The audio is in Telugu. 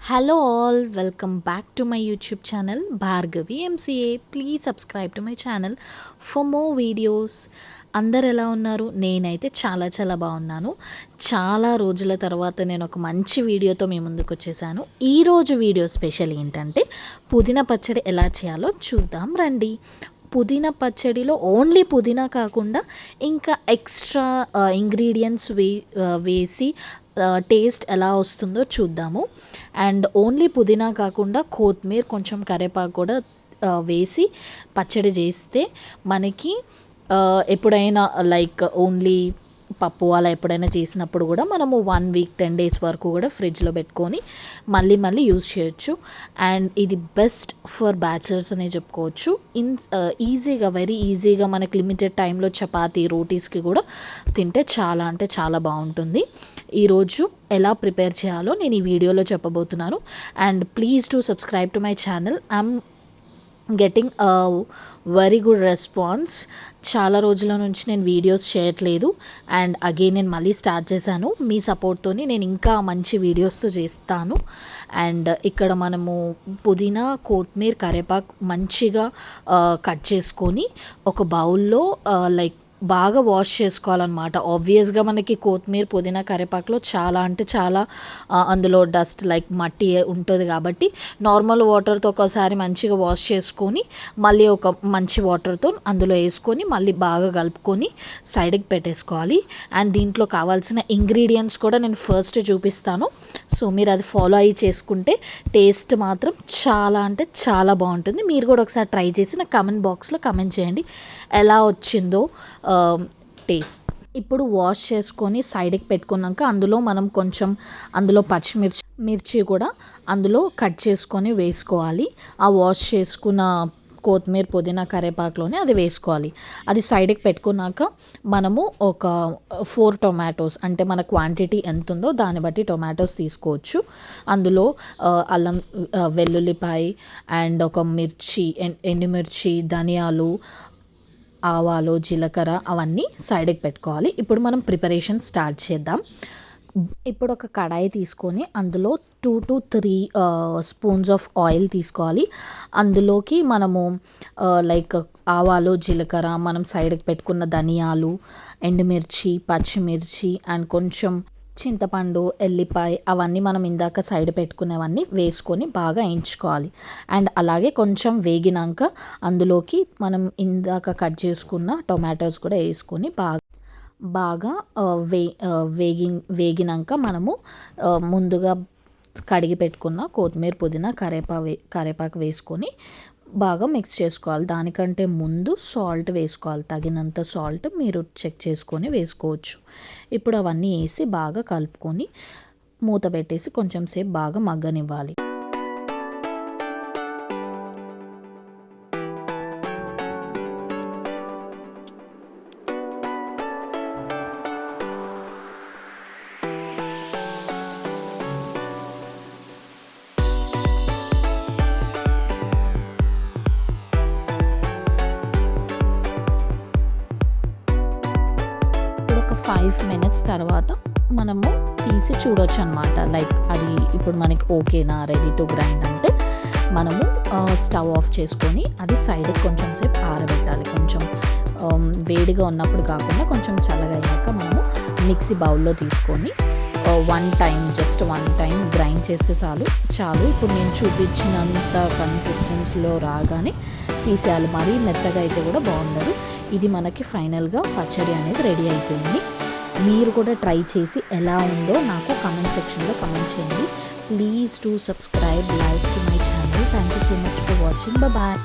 Hello all, welcome back to my YouTube channel Bhargavi MCA. Please subscribe to my channel for more videos. అందరు ఎలా ఉన్నారు? నేనైతే చాలా బాగున్నాను. చాలా రోజుల తర్వాత నేను ఒక మంచి వీడియోతో మీ ముందుకు వచ్చేసాను. ఈరోజు వీడియో స్పెషల్ ఏంటంటే పుదీనా పచ్చడి ఎలా చేయాలో చూద్దాం రండి. పుదీనా పచ్చడిలో ఓన్లీ పుదీనా కాకుండా ఇంకా ఎక్స్ట్రా ఇంగ్రీడియంట్స్ వేసి టేస్ట్ ఎలా వస్తుందో చూద్దాము. అండ్ ఓన్లీ పుదీనా కాకుండా కొత్తిమీర కొంచెం కరివేపాకు కూడా వేసి పచ్చడి చేస్తే మనకి ఎప్పుడైనా లైక్ ఓన్లీ పప్పు అలా ఎప్పుడైనా చేసినప్పుడు కూడా మనము 1 వీక్ 10 డేస్ వరకు కూడా ఫ్రిడ్జ్లో పెట్టుకొని మళ్ళీ యూజ్ చేయొచ్చు. అండ్ ఇది బెస్ట్ ఫర్ బ్యాచిలర్స్ అనే చెప్పుకోవచ్చు. ఈజీగా వెరీ ఈజీగా మనకి లిమిటెడ్ టైంలో చపాతీ రోటీస్కి కూడా తింటే చాలా అంటే చాలా బాగుంటుంది. ఈరోజు ఎలా ప్రిపేర్ చేయాలో నేను ఈ వీడియోలో చెప్పబోతున్నాను. And please to subscribe to my channel. I'm getting very good response. చాలా రోజుల నుంచి నేను వీడియోస్ చేయట్లేదు అండ్ అగైన్ నేను మళ్ళీ స్టార్ట్ చేశాను. మీ సపోర్ట్తోని నేను ఇంకా మంచి వీడియోస్తో చేస్తాను. అండ్ ఇక్కడ మనము పుదీనా కొత్తిమీర కరివేపాకు మంచిగా కట్ చేసుకొని ఒక బౌల్లో లైక్ బాగా వాష్ చేసుకోవాలన్నమాట. ఆబ్వియస్గా మనకి కొత్తిమీర పుదీనా కరివేపాకులో చాలా అంటే చాలా అందులో డస్ట్ లైక్ మట్టి ఉంటుంది కాబట్టి నార్మల్ వాటర్తో ఒకసారి మంచిగా వాష్ చేసుకొని మళ్ళీ ఒక మంచి వాటర్తో అందులో వేసుకొని మళ్ళీ బాగా కలుపుకొని సైడ్కి పెట్టేసుకోవాలి. అండ్ దీంట్లో కావాల్సిన ఇంగ్రీడియంట్స్ కూడా నేను ఫస్ట్ చూపిస్తాను. సో మీరు అది ఫాలో అయ్యి చేసుకుంటే టేస్ట్ మాత్రం చాలా అంటే చాలా బాగుంటుంది. మీరు కూడా ఒకసారి ట్రై చేసి నాకు కమెంట్ బాక్స్లో కమెంట్ చేయండి ఎలా వచ్చిందో టేస్ట్. ఇప్పుడు వాష్ చేసుకొని సైడ్కి పెట్టుకున్నాక అందులో మనం కొంచెం అందులో పచ్చిమిర్చి కూడా అందులో కట్ చేసుకొని వేసుకోవాలి. ఆ వాష్ చేసుకున్న కొత్తిమీర పుదీనా కరివేపాకులోనే అది వేసుకోవాలి. అది సైడ్కి పెట్టుకున్నాక మనము ఒక 4 టొమాటోస్ అంటే మన క్వాంటిటీ ఎంత ఉందో దాన్ని బట్టి టొమాటోస్ తీసుకోవచ్చు. అందులో అల్లం వెల్లుల్లిపాయ అండ్ ఒక మిర్చి ఎండుమిర్చి ధనియాలు ఆవాలు జీలకర్ర అవన్నీ సైడ్కి పెట్టుకోవాలి. ఇప్పుడు మనం ప్రిపరేషన్ స్టార్ట్ చేద్దాం. ఇప్పుడు ఒక కడాయి తీసుకొని అందులో 2 to 3 స్పూన్స్ ఆఫ్ ఆయిల్ తీసుకోవాలి. అందులోకి మనము లైక్ ఆవాలు జీలకర్ర మనం సైడ్కి పెట్టుకున్న ధనియాలు ఎండుమిర్చి పచ్చిమిర్చి అండ్ కొంచెం చింతపండు ఎల్లిపాయ అవన్నీ మనం ఇందాక సైడ్ పెట్టుకునేవన్నీ వేసుకొని బాగా వేయించుకోవాలి. అండ్ అలాగే కొంచెం వేగినాక అందులోకి మనం ఇందాక కట్ చేసుకున్న టొమాటోస్ కూడా వేసుకొని బాగా వేగినాక మనము ముందుగా కడిగి పెట్టుకున్న కొత్తిమీర పుదీనా కరివేపాకు వేసుకొని బాగా మిక్స్ చేసుకోవాలి. దానికంటే ముందు సాల్ట్ వేసుకోవాలి. తగినంత సాల్ట్ మీరు చెక్ చేసుకొని వేసుకోవచ్చు. ఇప్పుడు అవన్నీ వేసి బాగా కలుపుకొని మూత పెట్టేసి కొంచెం సేపు బాగా మగ్గనివ్వాలి. ఒక 5 minutes తర్వాత మనము తీసి చూడొచ్చు అనమాట. లైక్ అది ఇప్పుడు మనకి ఓకేనా రెడీ టు గ్రైండ్ అంటే మనము స్టవ్ ఆఫ్ చేసుకొని అది సైడ్కి కొంచెం సేపు ఆరబెట్టాలి. కొంచెం వేడిగా ఉన్నప్పుడు కాకుండా కొంచెం చల్లగా అయ్యాక మనము మిక్సీ బౌల్లో తీసుకొని జస్ట్ వన్ టైం గ్రైండ్ చేస్తే చాలు. ఇప్పుడు నేను చూపించినంత కన్సిస్టెన్సీలో రాగానే తీసేయాలి. మరీ మెత్తగా అయితే కూడా బాగుండదు. ఇది మనకి ఫైనల్గా పచ్చడి అనేది రెడీ అయిపోయింది. మీరు కూడా ట్రై చేసి ఎలా ఉందో నాకు కామెంట్ సెక్షన్లో కామెంట్ చేయండి. Please to subscribe like to my channel. Thank you so much for watching. Bye.